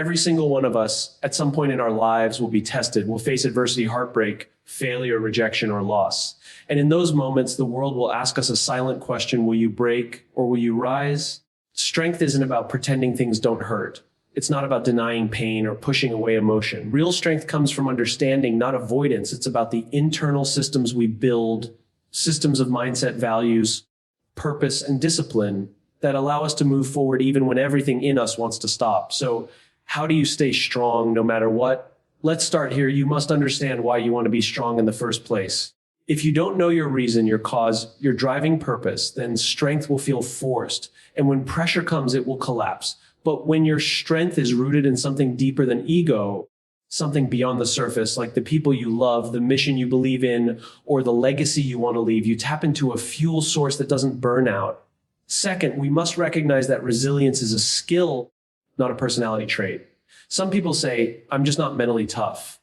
Every single one of us, at some point in our lives, will be tested. We'll face adversity, heartbreak, failure, rejection, or loss. And in those moments, the world will ask us a silent question: will you break or will you rise? Strength isn't about pretending things don't hurt. It's not about denying pain or pushing away emotion. Real strength comes from understanding, not avoidance. It's about the internal systems we build, systems of mindset, values, purpose, and discipline that allow us to move forward even when everything in us wants to stop. So how do you stay strong no matter what? Let's start here. You must understand why you want to be strong in the first place. If you don't know your reason, your cause, your driving purpose, then strength will feel forced. And when pressure comes, it will collapse. But when your strength is rooted in something deeper than ego, something beyond the surface, like the people you love, the mission you believe in, or the legacy you want to leave, you tap into a fuel source that doesn't burn out. Second, we must recognize that resilience is a skill, not a personality trait. Some people say, I'm just not mentally tough.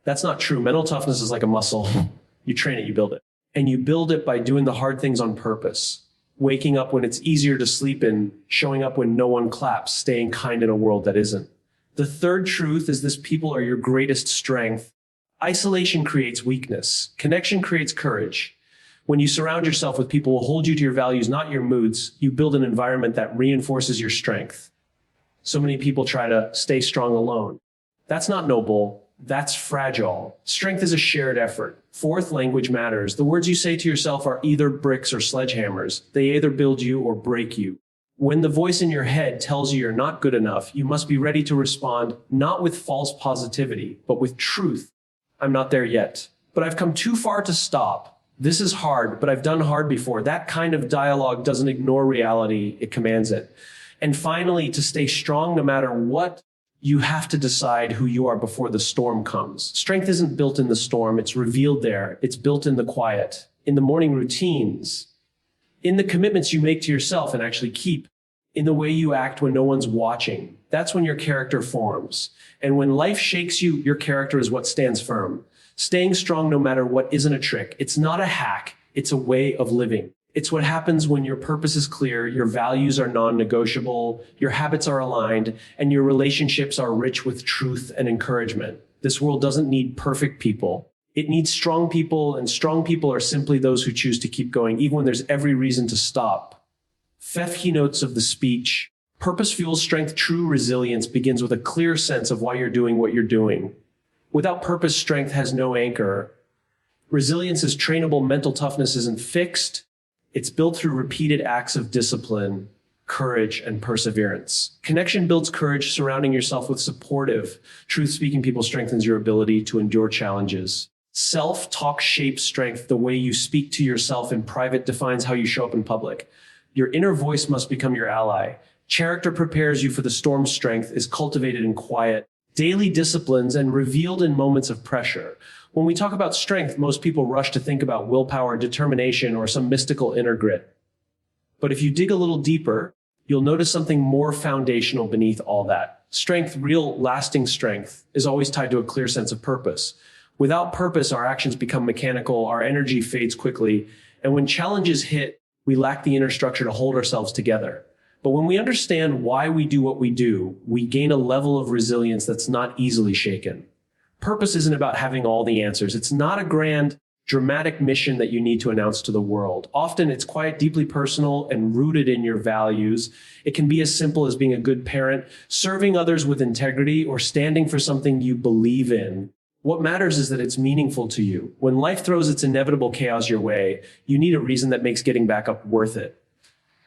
That's not true. Mental toughness is like a muscle. You train it, you build it. And you build it by doing the hard things on purpose. Waking up when it's easier to sleep in, showing up when no one claps, staying kind in a world that isn't. The third truth is this: people are your greatest strength. Isolation creates weakness. Connection creates courage. When you surround yourself with people who hold you to your values, not your moods, you build an environment that reinforces your strength. So many people try to stay strong alone. That's not noble. That's fragile. Strength is a shared effort. Fourth, language matters. The words you say to yourself are either bricks or sledgehammers. They either build you or break you. When the voice in your head tells you you're not good enough, you must be ready to respond, not with false positivity, but with truth. I'm not there yet, but I've come too far to stop. This is hard, but I've done hard before. That kind of dialogue doesn't ignore reality, it commands it. And finally, to stay strong no matter what, you have to decide who you are before the storm comes. Strength isn't built in the storm, it's revealed there. It's built in the quiet, in the morning routines, in the commitments you make to yourself and actually keep, in the way you act when no one's watching. That's when your character forms. And when life shakes you, your character is what stands firm. Staying strong no matter what isn't a trick. It's not a hack, it's a way of living. It's what happens when your purpose is clear, your values are non-negotiable, your habits are aligned, and your relationships are rich with truth and encouragement. This world doesn't need perfect people. It needs strong people, and strong people are simply those who choose to keep going, even when there's every reason to stop. Fifth keynotes of the speech: purpose fuels strength. True resilience begins with a clear sense of why you're doing what you're doing. Without purpose, strength has no anchor. Resilience is trainable. Mental toughness isn't fixed. It's built through repeated acts of discipline, courage, and perseverance. Connection builds courage. Surrounding yourself with supportive, truth-speaking people strengthens your ability to endure challenges. Self-talk shapes strength. The way you speak to yourself in private defines how you show up in public. Your inner voice must become your ally. Character prepares you for the storm. Strength is cultivated in quiet, daily disciplines and revealed in moments of pressure. When we talk about strength, most people rush to think about willpower, determination, or some mystical inner grit. But if you dig a little deeper, you'll notice something more foundational beneath all that. Strength, real lasting strength, is always tied to a clear sense of purpose. Without purpose, our actions become mechanical, our energy fades quickly, and when challenges hit, we lack the inner structure to hold ourselves together. But when we understand why we do what we do, we gain a level of resilience that's not easily shaken. Purpose isn't about having all the answers. It's not a grand, dramatic mission that you need to announce to the world. Often it's quiet, deeply personal, and rooted in your values. It can be as simple as being a good parent, serving others with integrity, or standing for something you believe in. What matters is that it's meaningful to you. When life throws its inevitable chaos your way, you need a reason that makes getting back up worth it.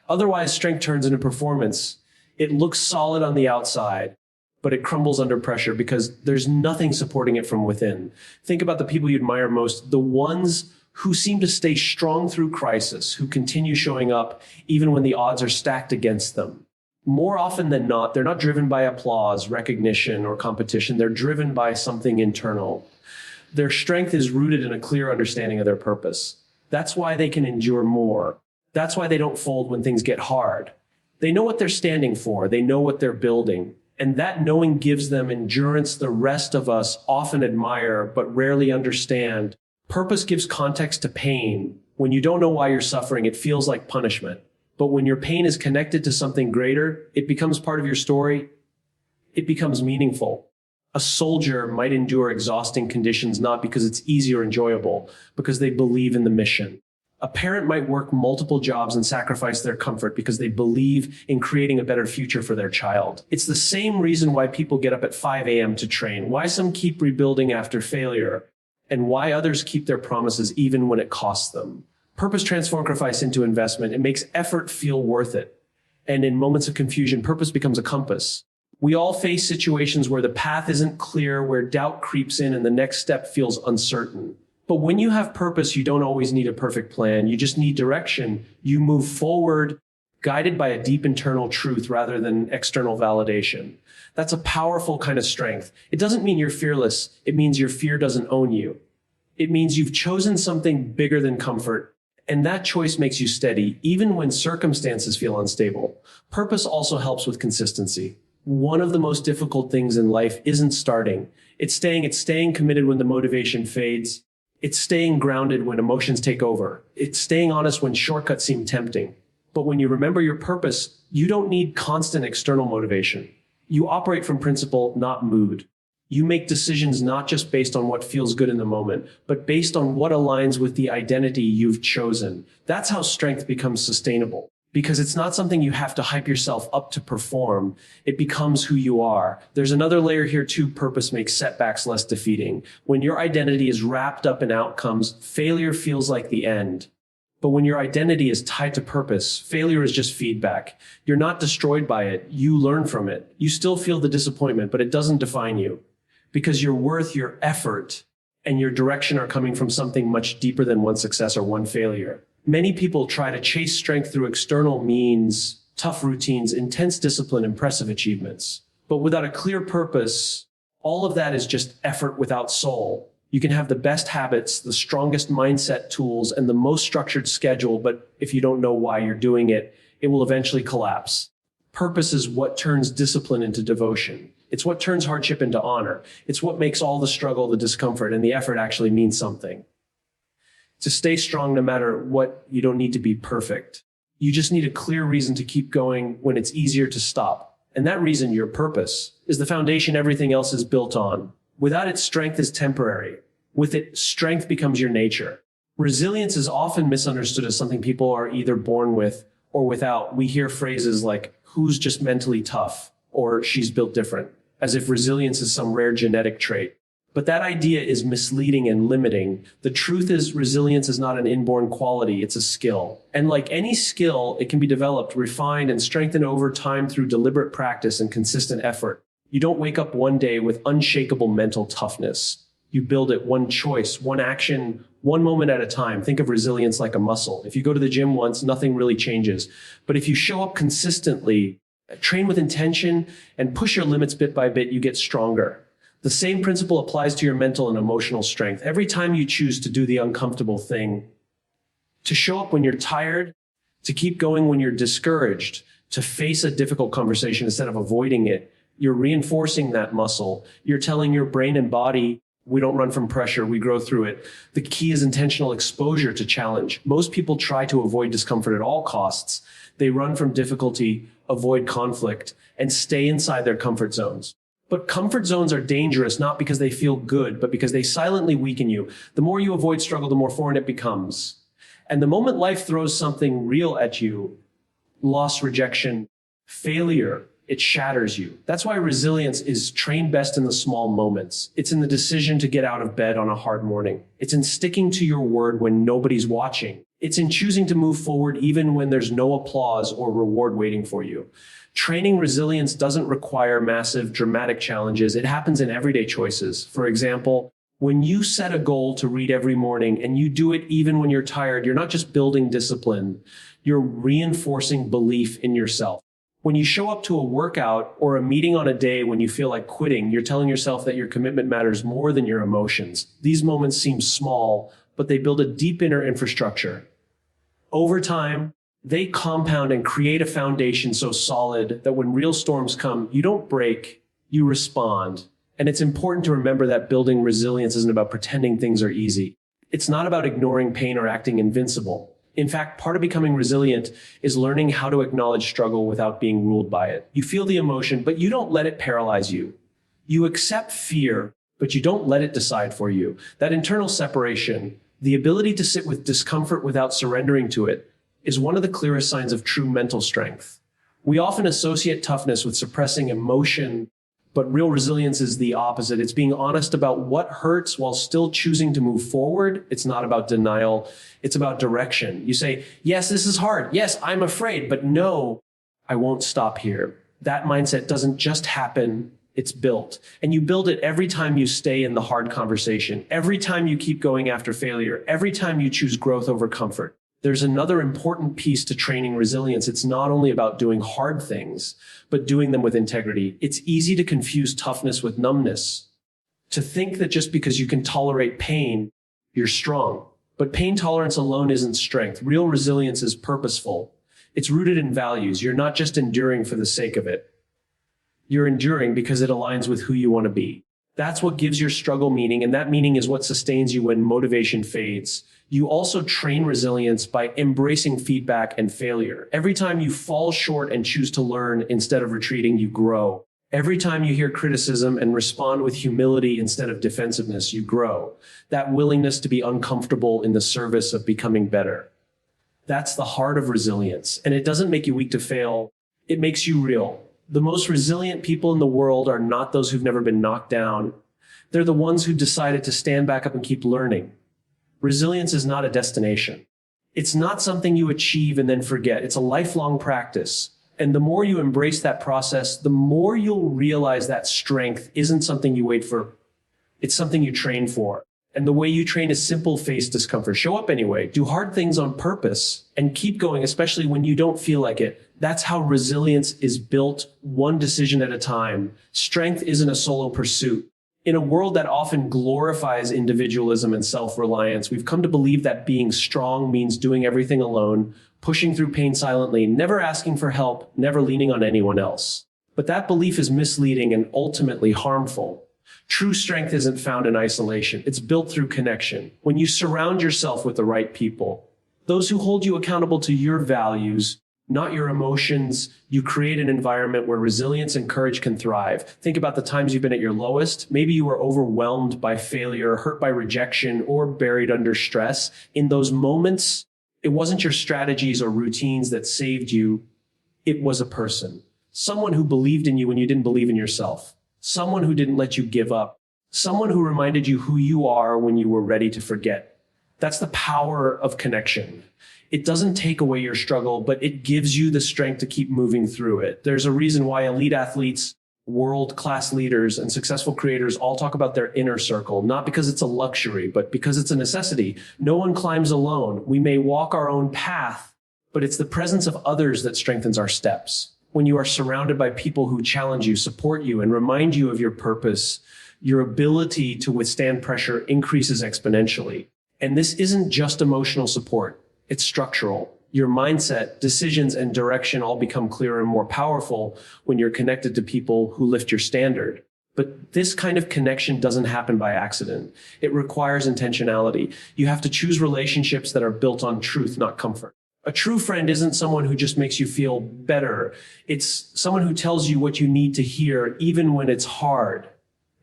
Otherwise, strength turns into performance. It looks solid on the outside, but it crumbles under pressure because there's nothing supporting it from within. Think about the people you admire most, the ones who seem to stay strong through crisis, who continue showing up even when the odds are stacked against them. More often than not, they're not driven by applause, recognition, or competition. They're driven by something internal. Their strength is rooted in a clear understanding of their purpose. That's why they can endure more. That's why they don't fold when things get hard. They know what they're standing for. They know what they're building. And that knowing gives them endurance the rest of us often admire, but rarely understand. Purpose gives context to pain. When you don't know why you're suffering, it feels like punishment. But when your pain is connected to something greater, it becomes part of your story. it becomes meaningful. A soldier might endure exhausting conditions not because it's easy or enjoyable, because they believe in the mission. A parent might work multiple jobs and sacrifice their comfort because they believe in creating a better future for their child. It's the same reason why people get up at 5 a.m. to train, why some keep rebuilding after failure, and why others keep their promises even when it costs them. Purpose transforms sacrifice into investment. It makes effort feel worth it. And in moments of confusion, purpose becomes a compass. We all face situations where the path isn't clear, where doubt creeps in and the next step feels uncertain. But when you have purpose, you don't always need a perfect plan. You just need direction. You move forward, guided by a deep internal truth rather than external validation. That's a powerful kind of strength. It doesn't mean you're fearless. It means your fear doesn't own you. It means you've chosen something bigger than comfort. And that choice makes you steady, even when circumstances feel unstable. Purpose also helps with consistency. One of the most difficult things in life isn't starting. It's staying committed when the motivation fades. It's staying grounded when emotions take over. It's staying honest when shortcuts seem tempting. But when you remember your purpose, you don't need constant external motivation. You operate from principle, not mood. You make decisions not just based on what feels good in the moment, but based on what aligns with the identity you've chosen. That's how strength becomes sustainable. Because it's not something you have to hype yourself up to perform. It becomes who you are. There's another layer here too. Purpose makes setbacks less defeating. When your identity is wrapped up in outcomes, failure feels like the end. But when your identity is tied to purpose, failure is just feedback. You're not destroyed by it. You learn from it. You still feel the disappointment, but it doesn't define you. Because your worth, your effort, and your direction are coming from something much deeper than one success or one failure. Many people try to chase strength through external means, tough routines, intense discipline, impressive achievements. But without a clear purpose, all of that is just effort without soul. You can have the best habits, the strongest mindset tools, and the most structured schedule, but if you don't know why you're doing it, it will eventually collapse. Purpose is what turns discipline into devotion. It's what turns hardship into honor. It's what makes all the struggle, the discomfort, and the effort actually mean something. To stay strong no matter what, you don't need to be perfect. You just need a clear reason to keep going when it's easier to stop. And that reason, your purpose, is the foundation everything else is built on. Without it, strength is temporary. With it, strength becomes your nature. Resilience is often misunderstood as something people are either born with or without. We hear phrases like, who's just mentally tough, or she's built different, as if resilience is some rare genetic trait. But that idea is misleading and limiting. The truth is, resilience is not an inborn quality, it's a skill. And like any skill, it can be developed, refined, and strengthened over time through deliberate practice and consistent effort. You don't wake up one day with unshakable mental toughness. You build it one choice, one action, one moment at a time. Think of resilience like a muscle. If you go to the gym once, nothing really changes. But if you show up consistently, train with intention, and push your limits bit by bit, you get stronger. The same principle applies to your mental and emotional strength. Every time you choose to do the uncomfortable thing, to show up when you're tired, to keep going when you're discouraged, to face a difficult conversation instead of avoiding it, you're reinforcing that muscle. You're telling your brain and body, we don't run from pressure, we grow through it. The key is intentional exposure to challenge. Most people try to avoid discomfort at all costs. They run from difficulty, avoid conflict, and stay inside their comfort zones. But comfort zones are dangerous, not because they feel good, but because they silently weaken you. The more you avoid struggle, the more foreign it becomes. And the moment life throws something real at you, loss, rejection, failure, it shatters you. That's why resilience is trained best in the small moments. It's in the decision to get out of bed on a hard morning. It's in sticking to your word when nobody's watching. It's in choosing to move forward even when there's no applause or reward waiting for you. Training resilience doesn't require massive, dramatic challenges. It happens in everyday choices. For example, when you set a goal to read every morning and you do it even when you're tired, you're not just building discipline, you're reinforcing belief in yourself. When you show up to a workout or a meeting on a day when you feel like quitting, you're telling yourself that your commitment matters more than your emotions. These moments seem small, but they build a deep inner infrastructure. Over time, they compound and create a foundation so solid that when real storms come, you don't break, you respond. And it's important to remember that building resilience isn't about pretending things are easy. It's not about ignoring pain or acting invincible. In fact, part of becoming resilient is learning how to acknowledge struggle without being ruled by it. You feel the emotion, but you don't let it paralyze you. You accept fear, but you don't let it decide for you. That internal separation, the ability to sit with discomfort without surrendering to it, is one of the clearest signs of true mental strength. We often associate toughness with suppressing emotion, but real resilience is the opposite. It's being honest about what hurts while still choosing to move forward. It's not about denial. It's about direction. You say, yes, this is hard. Yes, I'm afraid, but no, I won't stop here. That mindset doesn't just happen. It's built. And you build it every time you stay in the hard conversation, every time you keep going after failure, every time you choose growth over comfort. There's another important piece to training resilience. It's not only about doing hard things, but doing them with integrity. It's easy to confuse toughness with numbness, to think that just because you can tolerate pain, you're strong. But pain tolerance alone isn't strength. Real resilience is purposeful. It's rooted in values. You're not just enduring for the sake of it. You're enduring because it aligns with who you want to be. That's what gives your struggle meaning, and that meaning is what sustains you when motivation fades. You also train resilience by embracing feedback and failure. Every time you fall short and choose to learn instead of retreating, you grow. Every time you hear criticism and respond with humility instead of defensiveness, you grow. That willingness to be uncomfortable in the service of becoming better. That's the heart of resilience, and it doesn't make you weak to fail. It makes you real. The most resilient people in the world are not those who've never been knocked down. They're the ones who decided to stand back up and keep learning. Resilience is not a destination. It's not something you achieve and then forget. It's a lifelong practice. And the more you embrace that process, the more you'll realize that strength isn't something you wait for. It's something you train for. And the way you train is simple: face discomfort. Show up anyway. Do hard things on purpose and keep going, especially when you don't feel like it. That's how resilience is built, one decision at a time. Strength isn't a solo pursuit. In a world that often glorifies individualism and self-reliance, we've come to believe that being strong means doing everything alone, pushing through pain silently, never asking for help, never leaning on anyone else. But that belief is misleading and ultimately harmful. True strength isn't found in isolation. It's built through connection. When you surround yourself with the right people, those who hold you accountable to your values, not your emotions, you create an environment where resilience and courage can thrive. Think about the times you've been at your lowest. Maybe you were overwhelmed by failure, hurt by rejection, or buried under stress. In those moments, it wasn't your strategies or routines that saved you. It was a person. Someone who believed in you when you didn't believe in yourself. Someone who didn't let you give up. Someone who reminded you who you are when you were ready to forget. That's the power of connection. It doesn't take away your struggle, but it gives you the strength to keep moving through it. There's a reason why elite athletes, world-class leaders, and successful creators all talk about their inner circle, not because it's a luxury, but because it's a necessity. No one climbs alone. We may walk our own path, but it's the presence of others that strengthens our steps. When you are surrounded by people who challenge you, support you, and remind you of your purpose, your ability to withstand pressure increases exponentially. And this isn't just emotional support. It's structural. Your mindset, decisions, and direction all become clearer and more powerful when you're connected to people who lift your standard. But this kind of connection doesn't happen by accident. It requires intentionality. You have to choose relationships that are built on truth, not comfort. A true friend isn't someone who just makes you feel better. It's someone who tells you what you need to hear, even when it's hard.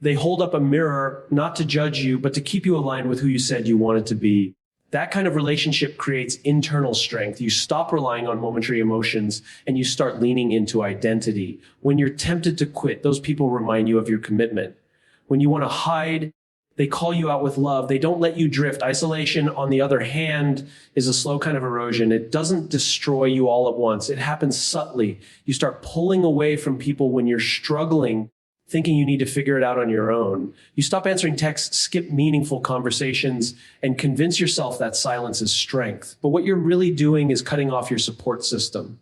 They hold up a mirror, not to judge you, but to keep you aligned with who you said you wanted to be. That kind of relationship creates internal strength. You stop relying on momentary emotions and you start leaning into identity. When you're tempted to quit, those people remind you of your commitment. When you want to hide, they call you out with love. They don't let you drift. Isolation, on the other hand, is a slow kind of erosion. It doesn't destroy you all at once. It happens subtly. You start pulling away from people when you're struggling, thinking you need to figure it out on your own. You stop answering texts, skip meaningful conversations, and convince yourself that silence is strength. But what you're really doing is cutting off your support system.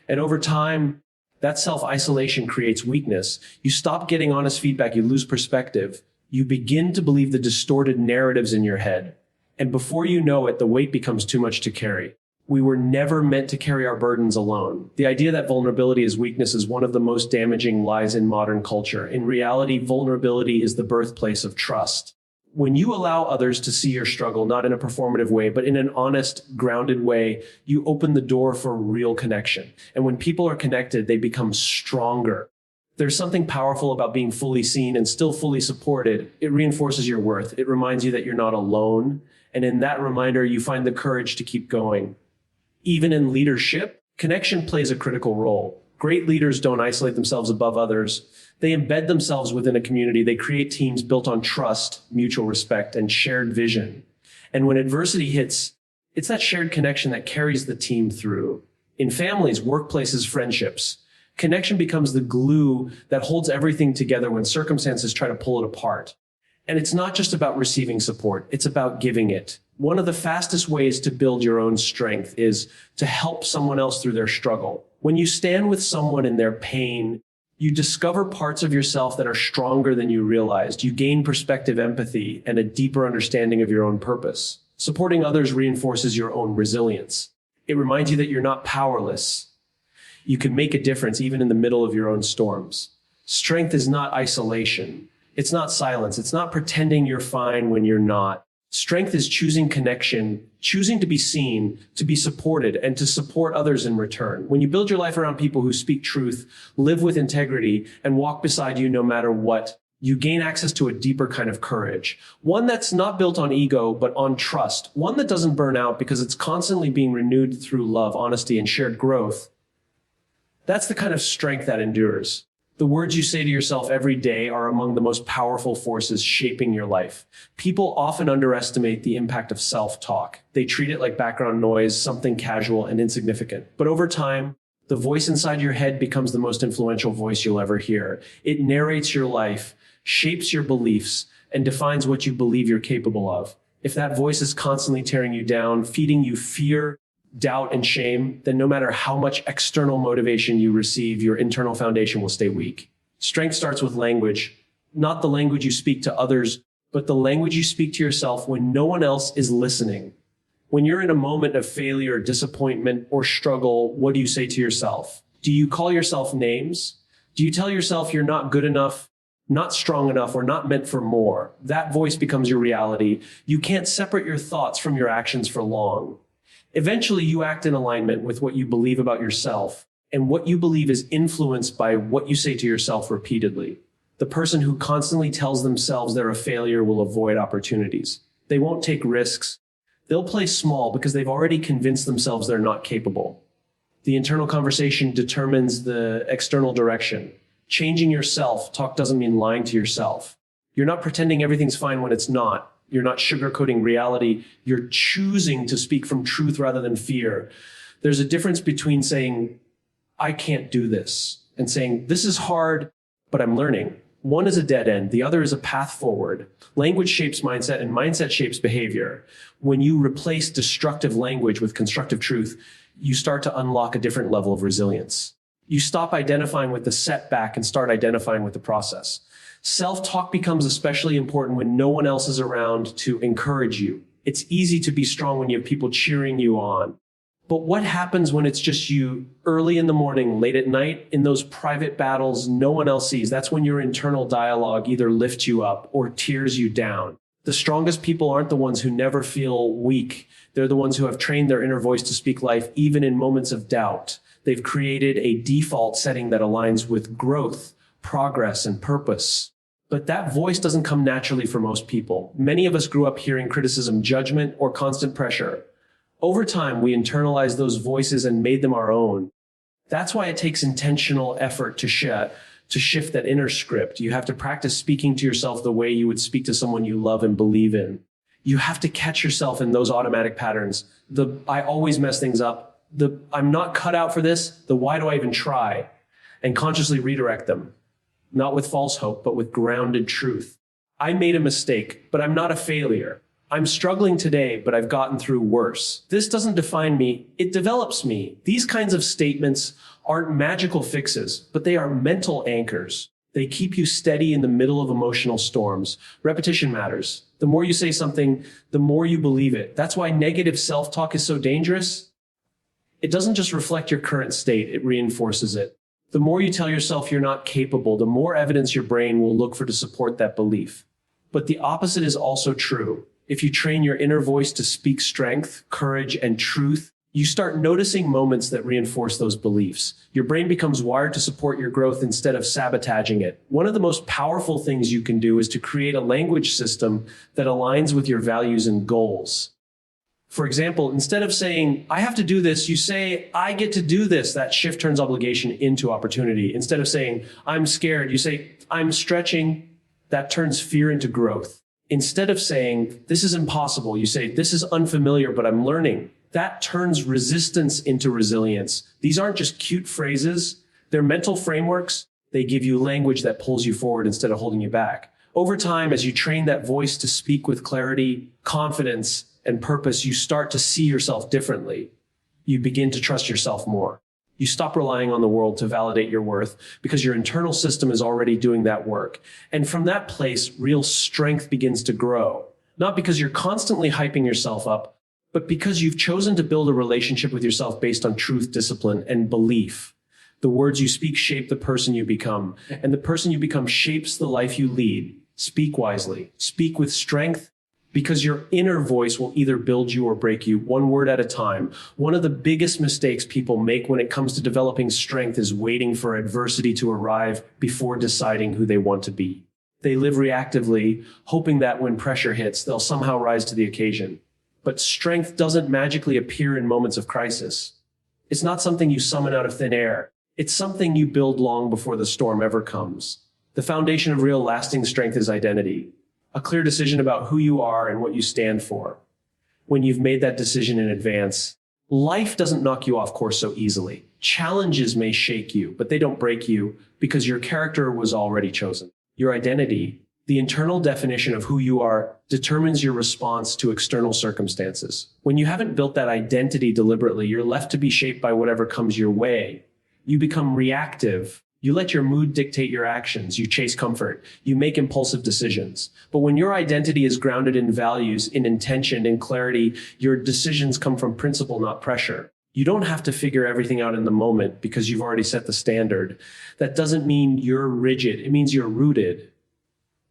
And over time, that self-isolation creates weakness. You stop getting honest feedback, you lose perspective. You begin to believe the distorted narratives in your head. And before you know it, the weight becomes too much to carry. We were never meant to carry our burdens alone. The idea that vulnerability is weakness is one of the most damaging lies in modern culture. In reality, vulnerability is the birthplace of trust. When you allow others to see your struggle, not in a performative way, but in an honest, grounded way, you open the door for real connection. And when people are connected, they become stronger. There's something powerful about being fully seen and still fully supported. It reinforces your worth. It reminds you that you're not alone. And in that reminder, you find the courage to keep going. Even in leadership, connection plays a critical role. Great leaders don't isolate themselves above others. They embed themselves within a community. They create teams built on trust, mutual respect, and shared vision. And when adversity hits, it's that shared connection that carries the team through. In families, workplaces, friendships, connection becomes the glue that holds everything together when circumstances try to pull it apart. And it's not just about receiving support, it's about giving it. One of the fastest ways to build your own strength is to help someone else through their struggle. When you stand with someone in their pain, you discover parts of yourself that are stronger than you realized. You gain perspective, empathy, and a deeper understanding of your own purpose. Supporting others reinforces your own resilience. It reminds you that you're not powerless. You can make a difference even in the middle of your own storms. Strength is not isolation. It's not silence. It's not pretending you're fine when you're not. Strength is choosing connection, choosing to be seen, to be supported, and to support others in return. When you build your life around people who speak truth, live with integrity, and walk beside you no matter what, you gain access to a deeper kind of courage. One that's not built on ego, but on trust. One that doesn't burn out because it's constantly being renewed through love, honesty, and shared growth. That's the kind of strength that endures. The words you say to yourself every day are among the most powerful forces shaping your life. People often underestimate the impact of self-talk. They treat it like background noise, something casual and insignificant. But over time, the voice inside your head becomes the most influential voice you'll ever hear. It narrates your life, shapes your beliefs, and defines what you believe you're capable of. If that voice is constantly tearing you down, feeding you fear, doubt, and shame, then no matter how much external motivation you receive, your internal foundation will stay weak. Strength starts with language, not the language you speak to others, but the language you speak to yourself when no one else is listening. When you're in a moment of failure, disappointment, or struggle, what do you say to yourself? Do you call yourself names? Do you tell yourself you're not good enough, not strong enough, or not meant for more? That voice becomes your reality. You can't separate your thoughts from your actions for long. Eventually, you act in alignment with what you believe about yourself, and what you believe is influenced by what you say to yourself repeatedly. The person who constantly tells themselves they're a failure will avoid opportunities. They won't take risks. They'll play small because they've already convinced themselves they're not capable. The internal conversation determines the external direction. Changing your self-talk doesn't mean lying to yourself. You're not pretending everything's fine when it's not. You're not sugarcoating reality. You're choosing to speak from truth rather than fear. There's a difference between saying, I can't do this, and saying, this is hard, but I'm learning. One is a dead end. The other is a path forward. Language shapes mindset, and mindset shapes behavior. When you replace destructive language with constructive truth, you start to unlock a different level of resilience. You stop identifying with the setback and start identifying with the process. Self-talk becomes especially important when no one else is around to encourage you. It's easy to be strong when you have people cheering you on. But what happens when it's just you early in the morning, late at night, in those private battles no one else sees? That's when your internal dialogue either lifts you up or tears you down. The strongest people aren't the ones who never feel weak. They're the ones who have trained their inner voice to speak life even in moments of doubt. They've created a default setting that aligns with growth, progress, and purpose. But that voice doesn't come naturally for most people. Many of us grew up hearing criticism, judgment, or constant pressure. Over time, we internalized those voices and made them our own. That's why it takes intentional effort to shift that inner script. You have to practice speaking to yourself the way you would speak to someone you love and believe in. You have to catch yourself in those automatic patterns. I always mess things up. I'm not cut out for this. Why do I even try? And consciously redirect them. Not with false hope, but with grounded truth. I made a mistake, but I'm not a failure. I'm struggling today, but I've gotten through worse. This doesn't define me, it develops me. These kinds of statements aren't magical fixes, but they are mental anchors. They keep you steady in the middle of emotional storms. Repetition matters. The more you say something, the more you believe it. That's why negative self-talk is so dangerous. It doesn't just reflect your current state, it reinforces it. The more you tell yourself you're not capable, the more evidence your brain will look for to support that belief. But the opposite is also true. If you train your inner voice to speak strength, courage, and truth, you start noticing moments that reinforce those beliefs. Your brain becomes wired to support your growth instead of sabotaging it. One of the most powerful things you can do is to create a language system that aligns with your values and goals. For example, instead of saying, I have to do this, you say, I get to do this. That shift turns obligation into opportunity. Instead of saying, I'm scared, you say, I'm stretching. That turns fear into growth. Instead of saying, this is impossible, you say, this is unfamiliar, but I'm learning. That turns resistance into resilience. These aren't just cute phrases. They're mental frameworks. They give you language that pulls you forward instead of holding you back. Over time, as you train that voice to speak with clarity, confidence, and purpose, you start to see yourself differently. You begin to trust yourself more. You stop relying on the world to validate your worth because your internal system is already doing that work. And from that place, real strength begins to grow. Not because you're constantly hyping yourself up, but because you've chosen to build a relationship with yourself based on truth, discipline, and belief. The words you speak shape the person you become, and the person you become shapes the life you lead. Speak wisely. Speak with strength, because your inner voice will either build you or break you, one word at a time. One of the biggest mistakes people make when it comes to developing strength is waiting for adversity to arrive before deciding who they want to be. They live reactively, hoping that when pressure hits, they'll somehow rise to the occasion. But strength doesn't magically appear in moments of crisis. It's not something you summon out of thin air. It's something you build long before the storm ever comes. The foundation of real lasting strength is identity. A clear decision about who you are and what you stand for. When you've made that decision in advance, life doesn't knock you off course so easily. Challenges may shake you, but they don't break you because your character was already chosen. Your identity, the internal definition of who you are, determines your response to external circumstances. When you haven't built that identity deliberately, you're left to be shaped by whatever comes your way. You become reactive. You let your mood dictate your actions. You chase comfort. You make impulsive decisions. But when your identity is grounded in values, in intention, in clarity, your decisions come from principle, not pressure. You don't have to figure everything out in the moment because you've already set the standard. That doesn't mean you're rigid. It means you're rooted.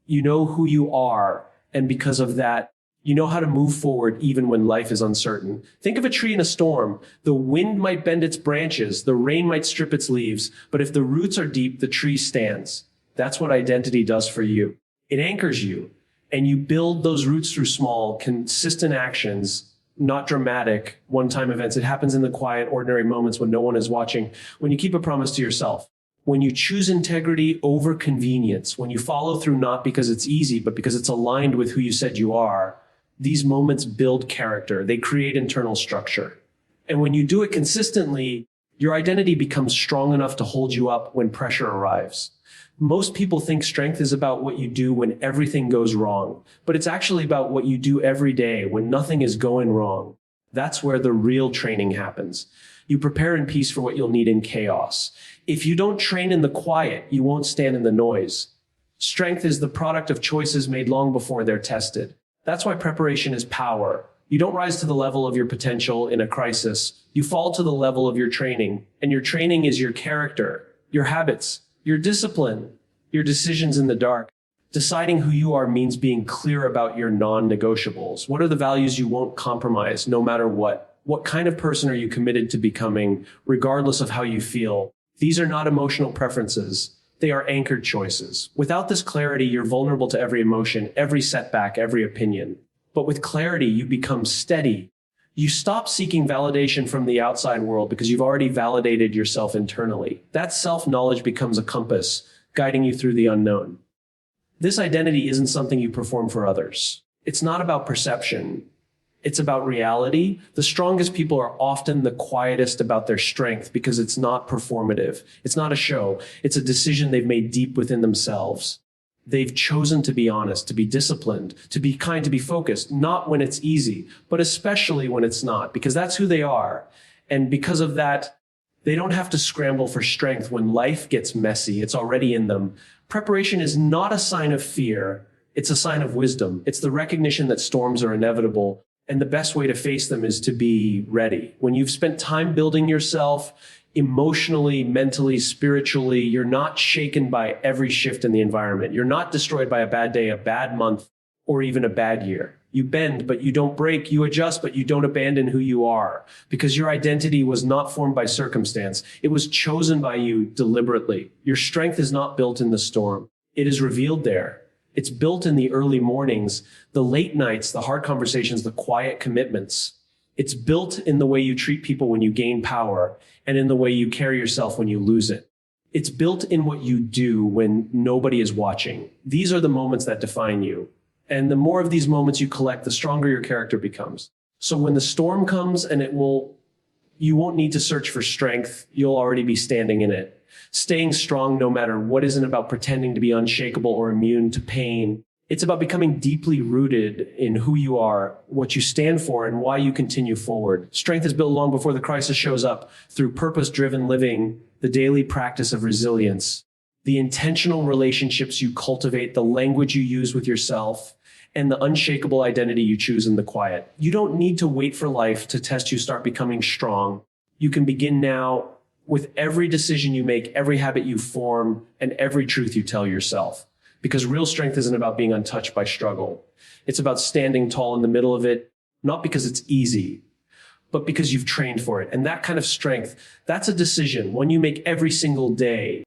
You know who you are, and because of that, you know how to move forward even when life is uncertain. Think of a tree in a storm. The wind might bend its branches, the rain might strip its leaves, but if the roots are deep, the tree stands. That's what identity does for you. It anchors you, and you build those roots through small, consistent actions, not dramatic, one-time events. It happens in the quiet, ordinary moments when no one is watching, when you keep a promise to yourself. When you choose integrity over convenience, when you follow through not because it's easy, but because it's aligned with who you said you are, these moments build character. They create internal structure. And when you do it consistently, your identity becomes strong enough to hold you up when pressure arrives. Most people think strength is about what you do when everything goes wrong, but it's actually about what you do every day when nothing is going wrong. That's where the real training happens. You prepare in peace for what you'll need in chaos. If you don't train in the quiet, you won't stand in the noise. Strength is the product of choices made long before they're tested. That's why preparation is power. You don't rise to the level of your potential in a crisis. You fall to the level of your training, and your training is your character, your habits, your discipline, your decisions in the dark. Deciding who you are means being clear about your non-negotiables. What are the values you won't compromise no matter what? What kind of person are you committed to becoming, regardless of how you feel? These are not emotional preferences. They are anchored choices. Without this clarity, you're vulnerable to every emotion, every setback, every opinion. But with clarity, you become steady. You stop seeking validation from the outside world because you've already validated yourself internally. That self-knowledge becomes a compass, guiding you through the unknown. This identity isn't something you perform for others. It's not about perception. It's about reality. The strongest people are often the quietest about their strength because it's not performative. It's not a show. It's a decision they've made deep within themselves. They've chosen to be honest, to be disciplined, to be kind, to be focused, not when it's easy, but especially when it's not, because that's who they are. And because of that, they don't have to scramble for strength when life gets messy. It's already in them. Preparation is not a sign of fear. It's a sign of wisdom. It's the recognition that storms are inevitable. And the best way to face them is to be ready. When you've spent time building yourself, Emotionally, mentally, spiritually, you're not shaken by every shift in the environment. You're not destroyed by a bad day, a bad month, or even a bad year. You bend, but you don't break. You adjust, but you don't abandon who you are, because your identity was not formed by circumstance. It was chosen by you deliberately. Your strength is not built in the storm. It is revealed there. It's built in the early mornings, the late nights, the hard conversations, the quiet commitments. It's built in the way you treat people when you gain power and in the way you carry yourself when you lose it. It's built in what you do when nobody is watching. These are the moments that define you. And the more of these moments you collect, the stronger your character becomes. So when the storm comes, you won't need to search for strength. You'll already be standing in it. Staying strong no matter what isn't about pretending to be unshakable or immune to pain. It's about becoming deeply rooted in who you are, what you stand for, and why you continue forward. Strength is built long before the crisis shows up through purpose-driven living, the daily practice of resilience, the intentional relationships you cultivate, the language you use with yourself, and the unshakable identity you choose in the quiet. You don't need to wait for life to test you start becoming strong. You can begin now with every decision you make, every habit you form, and every truth you tell yourself. Because real strength isn't about being untouched by struggle. It's about standing tall in the middle of it, not because it's easy, but because you've trained for it. And that kind of strength, that's a decision, one you make every single day.